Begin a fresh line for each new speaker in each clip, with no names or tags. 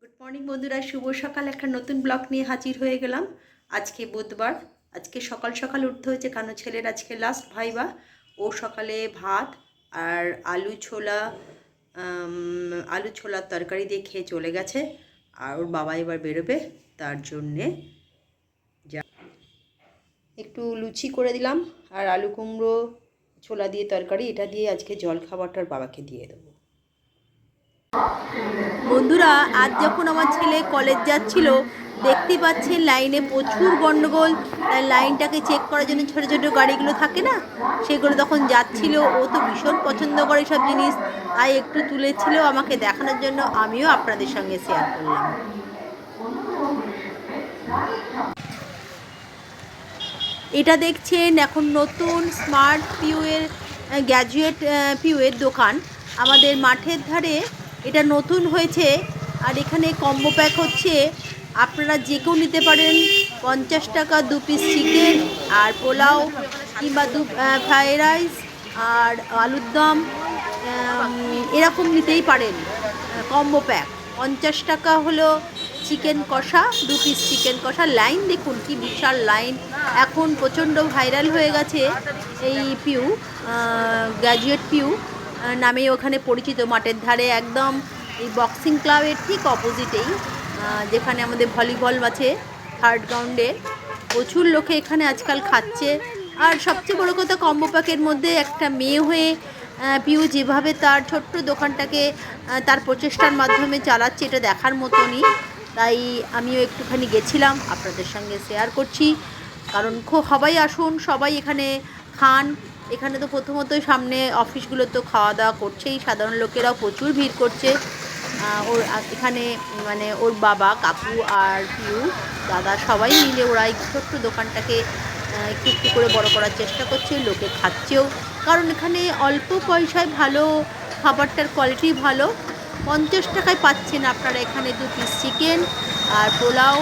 Good morning বন্ধুরা, শুভ সকাল। একটা নতুন ব্লগ নিয়ে হাজির হয়ে গেলাম। আজকে বুধবার, আজকে সকাল সকাল উঠতে হয়েছে কারণ ছেলের আজকে লাস্ট ভাইবা। ও সকালে ভাত আর আলু ছোলার তরকারি দিয়ে খেয়ে চলে গেছে। আর ওর বাবা এবার বেরোবে, তার জন্যে যা একটু লুচি করে দিলাম। আর আলু কুমড়ো ছোলা দিয়ে তরকারি, এটা দিয়ে আজকে জল খাবারটার বাবাকে দিয়ে দেবো। বন্ধুরা, আজ যখন আমার ছেলে কলেজ যাচ্ছিল, দেখতে পাচ্ছেন লাইনে প্রচুর গন্ডগোল। তাই লাইনটাকে চেক করার জন্য ছোটো ছোটো গাড়িগুলো থাকে না, সেগুলো তখন যাচ্ছিল। ও তো ভীষণ পছন্দ করে সব জিনিস, তাই একটু তুলেছিল আমাকে দেখানোর জন্য। আমিও আপনাদের সঙ্গে শেয়ার করলাম। এটা দেখছেন এখন নতুন স্মার্ট পিউয়ের গ্র্যাজুয়েট পিউয়ের দোকান আমাদের মাঠের ধারে। এটা নতুন হয়েছে। আর এখানে কম্বো প্যাক হচ্ছে, আপনারা যে কেউ নিতে পারেন। 50 টাকা 2 পিস চিকেন আর পোলাও, কিংবা ফ্রাইড রাইস আর আলুর দম, এরকম নিতেই পারেন। কম্বো প্যাক 50 টাকা হলো চিকেন কষা, 2 পিস চিকেন কষা। লাইন দেখুন কি বিশাল লাইন, এখন প্রচণ্ড ভাইরাল হয়ে গেছে এই পিউ। গ্র্যাজুয়েট পিউ নামে ওখানে পরিচিত, মাঠের ধারে একদম এই বক্সিং ক্লাবের ঠিক অপোজিটেই, যেখানে আমাদের ভলিবল আছে থার্ড গ্রাউন্ডে। প্রচুর লোকে এখানে আজকাল খাচ্ছে। আর সবচেয়ে বড় কথা, কম্বো প্যাকের মধ্যে একটা মেয়ে হয়ে পিউ যেভাবে তার ছোট্ট দোকানটাকে তার প্রচেষ্টার মাধ্যমে চালাচ্ছে, এটা দেখার মতনই। তাই আমিও একটুখানি গেছিলাম, আপনাদের সঙ্গে শেয়ার করছি। কারণ সবাই আসুন, সবাই এখানে খান। এখানে তো প্রথমত সামনে অফিসগুলো তো খাওয়া দাওয়া করছেই, সাধারণ লোকেরাও প্রচুর ভিড় করছে। ওর এখানে মানে ওর বাবা, কাকু আর পিউ দাদা সবাই মিলে ওরা এই ছোট্ট দোকানটাকে একটু একটু করে বড় করার চেষ্টা করছে। লোকে খাচ্ছেও, কারণ এখানে অল্প পয়সায় ভালো খাবারটার কোয়ালিটি ভালো। 50 টাকায় পাচ্ছেন আপনারা এখানে 2 পিস চিকেন আর পোলাও।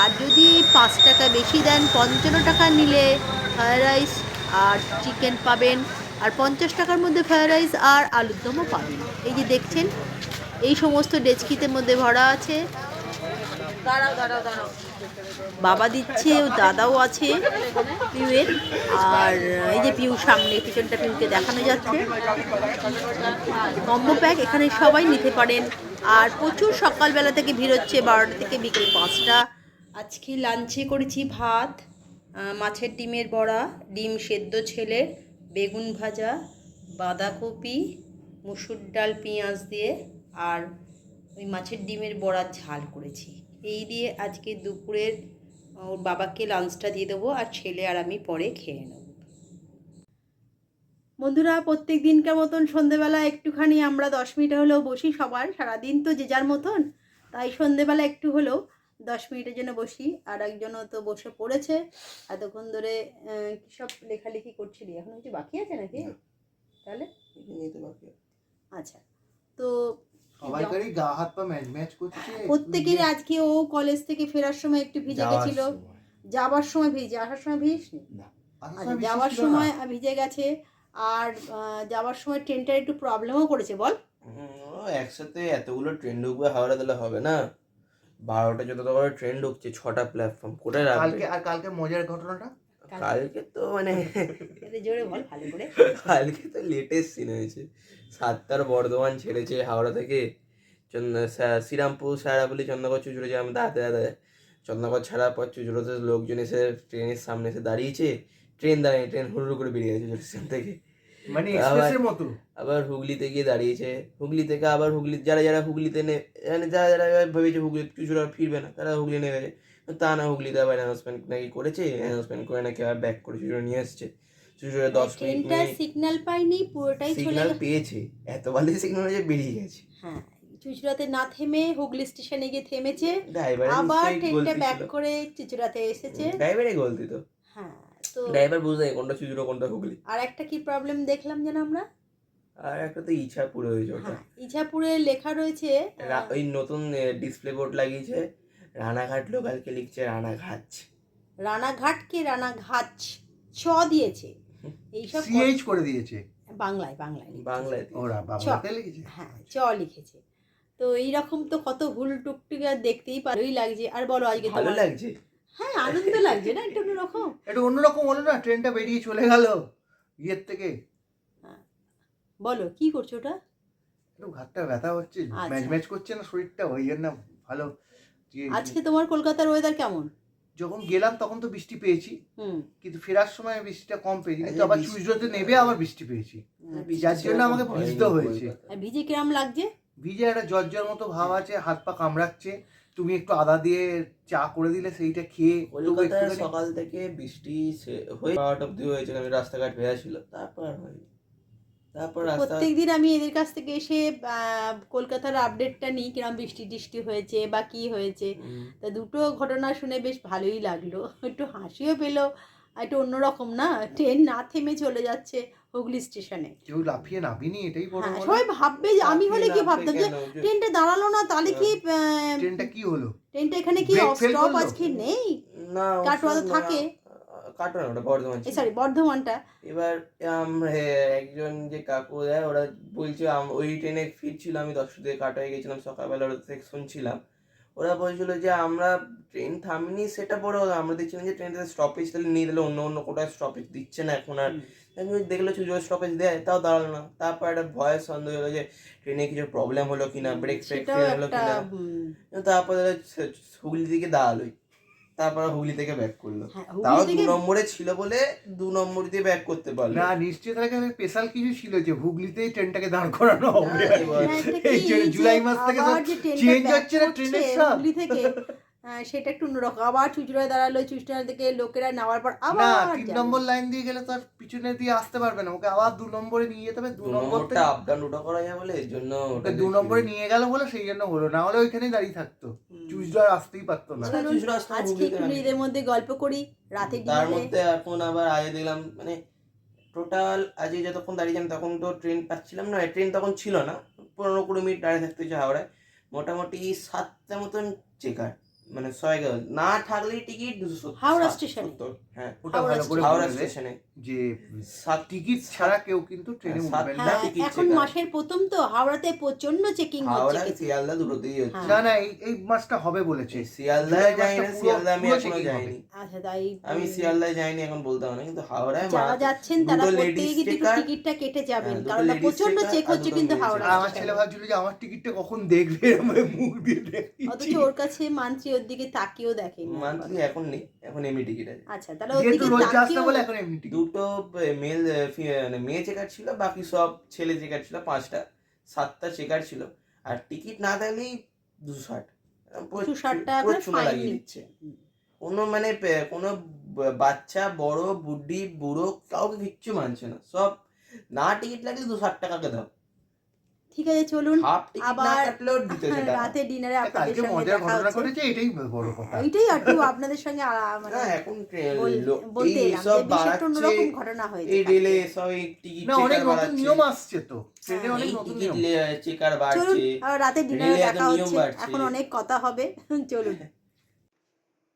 আর যদি 5 টাকা বেশি দেন, 55 টাকা নিলে ফ্রায়েড রাইস আর চিকেন পাবেন। আর 50 টাকার মধ্যে ফ্রায়েড রাইস আর আলুর দমও পাবেন। এই যে দেখছেন, এই সমস্ত ডেচকিতে মধ্যে ভরা আছে। বাবা দিচ্ছে, ও দাদাও আছে পিউয়ের। আর এই যে পিউ সামনে, পিছনটা পিউকে দেখানো যাচ্ছে। কম্বো প্যাক এখানে সবাই নিতে পারেন। আর প্রচুর সকালবেলা থেকে ভিড় হচ্ছে, 12টা থেকে বিকেল 5টা। আজকে লাঞ্চে করেছি ভাত, মাছের ডিমের বড়া, ডিম সেদ্ধ ছেলের, বেগুন ভাজা, বাঁধাকপি, মুসুর ডাল পেঁয়াজ দিয়ে, আর ওই মাছের ডিমের বড়ার ঝাল করেছি। এই দিয়ে আজকে দুপুরের ওর বাবাকে লাঞ্চটা দিয়ে দেবো, আর ছেলে আর আমি পরে খেয়ে নেব। বন্ধুরা, প্রত্যেক দিনকার মতন সন্ধেবেলা একটুখানি আমরা 10 মিনিট হলেও বসি। সবার সারাদিন তো যে যার মতন, তাই সন্ধেবেলা একটু হলেও 10 মিনিটের জন্য বসি। আর একজনও তো বসে পড়েছে এতক্ষণ ধরে। কী সব লেখালেখি করছিলি, এখন কিছু বাকি আছে নাকি? তাহলে আচ্ছা, তো
সবাইকারই গা হাত পা ম্যাচ করছে
প্রত্যেকের। আজকে ও কলেজ থেকে ফেরার সময় একটু ভিজে গেছিল, যাবার সময় ভিজে, আসার সময় ভিজিসনি? আচ্ছা, যাওয়ার সময় ভিজে গেছে। আর যাওয়ার সময় ট্রেনটার একটু প্রবলেমও করেছে। বল,
একসাথে এতগুলো ট্রেন ঢুকবে হাওড়া, দিলে হবে না। 12টা যত করে ট্রেন ঢুকছে, 6টা প্ল্যাটফর্ম কোথায় রাখবে?
কালকে মজার ঘটনাটা,
কালকে তো মানে
জোরে বল ভালো করে।
কালকে তো লেটেস্ট সিন হয়েছে। 7টার বর্ধমান ছেড়েছে হাওড়া থেকে, শ্রীরামপুর সারাবলি চন্দ্রগড় চুচুড়ে যে আমি দাঁড়াতে দাঁড়ায়, চন্দ্রগড় ছাড়ার পর চুচুড়োতে লোকজন এসে ট্রেনের সামনে এসে দাঁড়িয়েছে। ট্রেন দাঁড়িয়ে, ট্রেন হুড় করে বেরিয়ে গেছে স্টেশন থেকে,
মানে এক্সপ্রেসের মতো।
আবার হুগলিতে গিয়ে দাঁড়িয়েছে। হুগলি থেকে আবার যারা যারা হুগলিতে মানে যারা যারা ভেবেছে হুগলি চুচুড়া ফিরবে না, তারা হুগলি নেমে গেছে। তা না, হুগলিতে আবার অ্যানাউন্সমেন্ট নাকি করেছে, অ্যানাউন্সমেন্ট করে নাকি আবার ব্যাক করে চুচুড়া নিয়ে এসছে। চুচুড়া 10 মিনিট
সিগন্যাল পাইনি, পুরোটাই
সিগন্যাল পেয়েছে, এত বালি সিগন্যাল হয়ে বেরিয়ে গেছে।
হ্যাঁ, চুচুড়াতে না থেমে হুগলি স্টেশনে গিয়ে থেমেছে,
ড্রাইভার
আবার ট্রেনটা ব্যাক করে চুচুড়াতে এসেছে।
ড্রাইভারই গলতি তো।
হ্যাঁ, তো
ড্রাইভার বুঝতে কোনটা চুচুড়া কোনটা হুগলি।
আর একটা কি প্রবলেম দেখলাম যেন আমরা,
আর একটা তো ইছাপুরে হয়েছে ওটা।
হ্যাঁ, ইছাপুরে লেখা রয়েছে,
ওই নতুন ডিসপ্লে বোর্ড লাগিয়েছে, রানাঘাট লোকালকে লিখছে রানাঘাট।
রানাঘাটকে রানাঘাট ছ দিয়েছে, এইসব
সিএইচ করে দিয়েছে
বাংলায়।
বাংলায়
ওরা বাংলাতে লিখেছে।
হ্যাঁ, চ লিখেছে। তো এইরকম তো কত হুল টুকটুকে দেখতেই ভালোই লাগছে। আর বলো আজকে
ভালো
তোমার
লাগছে।
হ্যাঁ আনন্দ লাগছে না একটু অন্যরকম।
একটু অন্যরকম হলো না, ট্রেনটা বেরিয়ে চলে গেল ইয়ের থেকে।
বলো কি করছো ওটা?
একটু ঘাটটা ব্যথা হচ্ছে, ম্যাচ
আচ্ছা।
ম্যাচ করছে না শরীরটা, ওই জন্য ভালো।
আজকে তোমার কলকাতার ওয়েদার কেমন?
যখন গেলাম তখন তো বৃষ্টি পেয়েছি,
হুম।
কিন্তু ফেরার সময় বৃষ্টিটা কম পেয়েছি, কিন্তু
আরে
আবার
বৃষ্টি-
চুইজোতে নেবে আবার বৃষ্টি পেয়েছি,
বৃষ্টি
যার জন্য আমাকে
সেরকম
ভিজতে
হয়নি
হয়েছে।
কলকাতায়।
আর ভিজে কিরম লাগছে?
ভিজে একটা জ্বর মতো ভাব আছে, হাত পা কামড়াচ্ছে। তুমি একটু আদা দিয়ে চা করে দিলে সেইটা খেয়ে তবু
কলকাতায়
একটুখানি-
সকাল থেকে বৃষ্টি হয়ে 12টা অব্দি হয়েছিল, আমি রাস্তাঘাট ভেজা ছিল, তারপর আর হয়নি। তারপর রাস্তা
প্রত্যেকদিন আমি এদের কাছ থেকে এসে কলকাতার আপডেটটা নিই কিরম বৃষ্টি টিষ্টি হয়েছে বা কি হয়েছে। তা দুটো ঘটনা শুনে বেশ ভালোই লাগলো, একটু হাসিও পেলো, একটু অন্যরকম না, ট্রেন না থেমে চলে যাচ্ছে হুগলি স্টেশনে।
কেউ লাফিয়ে নামিনি, এটাই বড়
হ্যাঁ
বড়।
সবাই ভাববে যে আমি হলে কি ভাবতাম যে ট্রেনটা দাঁড়ালো না, তাহলে কি
ট্রেনটা কি হলো?
ট্রেনটা এখানে কি
Break fail
স্টপ
করলো?
আজকে নেই?
না
কাটোয়া তো
ওসব না,
থাকে।
কাটোয়া না, ওটা বর্ধমান ছিল।
সরি বর্ধমানটা।
এবার একজন যে কাকু দেয় ওরা বলছে ওই ট্রেনে ফিরছিল, আমি 10টা থেকে কাটোয়ায় গেছিলাম সকালবেলা, ওরা থেকে শুনছিলাম। ওরা বলছিল যে আমরা ট্রেন থামিনি, সেটা বড় কথা, আমরা দেখছিলাম যে ট্রেনটা স্টপেজ তাহলে নিয়ে দিলে অন্য অন্য কোথায় স্টপেজ দিচ্ছে না এখন আর। দেখলো চুজোর স্টপেজ দেয়, তাও দাঁড়ালো না। তারপর একটা ভয়ের সন্দেহ হলো যে ট্রেনে কিছু প্রবলেম হলো কিনা, ব্রেক ফ্রেক
সেটাও
ফেল হলো
একটা
কিনা। তারপরে হুগলি দিকে দাঁড়ালোই, তারপর হুগলি থেকে ব্যাক করলো।
হ্যাঁ,
তাও
হুগলি
2
থেকে
নম্বরে ছিল বলে 2 নম্বর দিয়ে ব্যাক করতে পারলো।
না নিশ্চয়ই তার কাছে স্পেশাল কিছু ছিল যে হুগলিতেই ট্রেনটাকে দাঁড় করানো হবে।
হ্যাঁ, এবার
হ্যাঁ, এটা
এই
কি যে
জুলাই মাস থেকে
আবার যে ট্রেনটা
চেঞ্জ
back
হচ্ছে না
করছে
ট্রেনের সব।
হুগলি থেকে, সেটা একটু অন্যরকম। আবার চুঁচুড়ায় দাঁড়ালো, চুঁচুড়া থেকে লোকেরা নেওয়ার পর
না
আবার
3
যাবে।
নম্বর লাইন দিয়ে গেলে তো আর পিছনে দিয়ে আসতে পারবে না, ওকে আবার 2 নম্বরে নিয়ে যেতে হবে। 2
2
নম্বর
নম্বরটা
থেকে
আপ ডাউন ওটা করা যায় বলে এর জন্য
ওকে 2 নম্বরে নিয়ে গেল বলে সেই জন্য হলো, না হলে ওইখানেই দাঁড়িয়ে থাকতো, চুইজটা আর আসতেই পারতো না।
চলো, চুঁচুড়া আসতে হবে,
আজকে
হুগলিতে
একটু
নামিয়ে
এদের মধ্যে গল্প করি রাতে
তার
ডিনারে।
মধ্যে এখন আবার আগে দেখলাম মানে টোটাল আজকে যতক্ষণ দাঁড়িয়েছিলাম তখন তো ট্রেন পাচ্ছিলাম না, ট্রেন তখন ছিল না, 15-20 মিনিট দাঁড়িয়ে থাকতে হচ্ছে হাওড়ায়। মোটামুটি 7টা মতন চেকার, মানে 100 না থাকলেই টিকিট 270।
হাওড়া স্টেশনে?
হ্যাঁ
ওটা ভালো করে
হাওড়া
বলে দে
স্টেশনে
যে টিকিট ছাড়া কেউ কিন্তু ট্রেনে
হ্যাঁ,
উঠবে না।
হ্যাঁ
ticket
এখন
checker।
মাসের প্রথম তো হাওড়াতে প্রচন্ড চেকিং হচ্ছে
হাওড়া
কিন্তু।
শিয়ালদা দুটোতেই হচ্ছে।
না না এই মাসটা হবে বলেছে।
শিয়ালদায়
জুলাই
যাই
মাসটা
না,
পুরো-
শিয়ালদা আমি
পুরো
এখনো
checking
যাইনি।
আচ্ছা তাই
আমি শিয়ালদায় যাইনি, এখন বলতে হবে না, কিন্তু হাওড়ায়
যারা যাচ্ছেন তারা
দুটো
প্রত্যেকে
ladies
কিন্তু
checker,
টিকিটটা কেটে যাবেন,
হ্যাঁ, দুটো
কারণ
ladies
প্রচন্ড
checker
চেক
আর
হচ্ছে
দুটো
কিন্তু
male
হাওড়া
আর আমার
স্টেশনে।
ছেলে ভাবছিল যে আমার টিকিটটা কখন দেখবে, আমরা মুখ দিয়ে দেখছি।
অথচ ওর কাছে মান্ত্রী ওর দিকে তাকিয়েও দেখেনি।
মান্থলি এখন নেই, এখন এমনি টিকিট আছে।
আচ্ছা তাহলে ওর
যেহেতু
দিকে
রোজ যাস না
তাকিয়েও
বলে এখন এমনি টিকিট।
দুটো মেল মানে মেয়ে চেকার ছিল, বাকি সব ছেলে চেকার ছিল। 5টা 7টা চেকার ছিল, আর টিকিট না থাকলেই 260
260 টাকা করে
চুনা
ফাইন
লাগিয়ে
নিচ্ছে।
দিচ্ছে। কোনো মানে কোনো বাচ্চা বড় বুদ্ধি বুড়ো কাউকে কিচ্ছু মানছে না, সব না টিকিট লাগলে 260 টাকাকে দাও।
ঠিক আছে চলুন
হাফ টিকিট না
আবার
কাটলেও দিতেছে টাকা।
রাতে ডিনারে আপনাদের
কালকে
সঙ্গে
মজার
দেখা
ঘটনা
হচ্ছে।
ঘটেছে, এটাই বড় কথা।
এইটাই একটু আপনাদের সঙ্গে মানে
না এখন
বলতে
এই
এলাম
সব
যে বেশ একটা
বাড়াচ্ছে,
অন্যরকম ঘটনা হয়েছে
এই
কালকে।
রেলে সব এই টিকিট
না অনেক
চেকার
নতুন
বাড়াচ্ছে,
নিয়ম আসছে তো ট্রেনে, অনেক
এই
নতুন
টিকিট
নিয়ম।
চেকার
চলুন
বাড়ছে,
আবার রাতে ডিনারে
রেলে এত
দেখা
নিয়ম
হচ্ছে,
বাড়ছে।
এখন অনেক কথা হবে। চলুন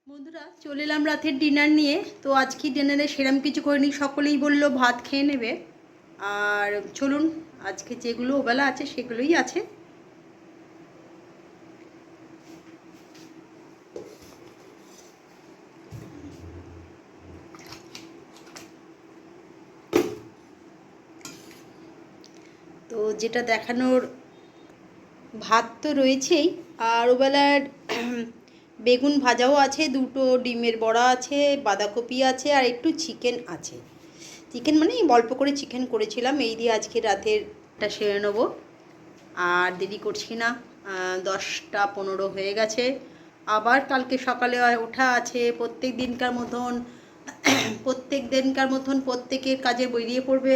বন্ধুরা, চলে এলাম রাতের ডিনার নিয়ে। তো আজকে ডিনারে সেরম কিছু করিনি, সকলেই বললো ভাত খেয়ে নেবে। আর চলুন আজকে যেগুলো ওবেলা আছে সেগুলোই আছে। তো যেটা দেখানোর ভাত তো রয়েছেই, আর ওবেলার বেগুন ভাজাও আছে, দুটো ডিমের বড়া আছে, বাঁধাকপি আছে, আর একটু চিকেন আছে। চিকেন মানে অল্প করে চিকেন করেছিলাম, এই দিয়ে আজকে রাতেরটা সেরে নেবো। আর দেরি করছি না, 10টা 15 হয়ে গেছে। আবার কালকে সকালে ওঠা আছে, প্রত্যেক দিনকার মতন প্রত্যেকের কাজে বেরিয়ে পড়বে।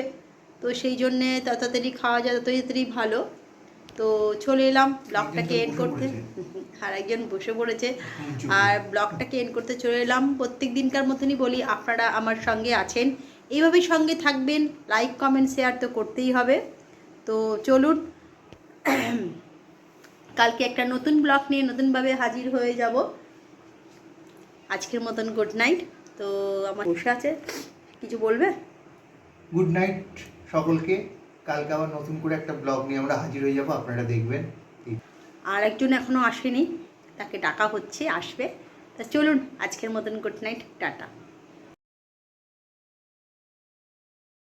তো সেই জন্যে তাড়াতাড়ি খাওয়া যায়, তত তাড়াতাড়ি ভালো। তো চলে এলাম ব্লগটাকে এন্ড করতে। আর একজন বসে পড়েছে, আর ব্লগটাকে এন্ড করতে চলে এলাম। প্রত্যেক দিনকার মতনই বলি, আপনারা আমার সঙ্গে আছেন, এইভাবেই সঙ্গে থাকবেন। লাইক কমেন্ট শেয়ার তো করতেই হবে। তো চলুন কালকে একটা নতুন ব্লগ নিয়ে নতুনভাবে হাজির হয়ে যাব। আজকের মতন গুড নাইট। তো আমার বসে আছে, কিছু বলবে?
গুড নাইট সকলকে। কালকে আবার নতুন করে একটা ব্লগ নিয়ে আমরা হাজির হয়ে যাব, আপনারা দেখবেন।
আর একজন এখনও আসেনি, তাকে ডাকা হচ্ছে, আসবে। তা চলুন, আজকের মতন গুড নাইট, টাটা।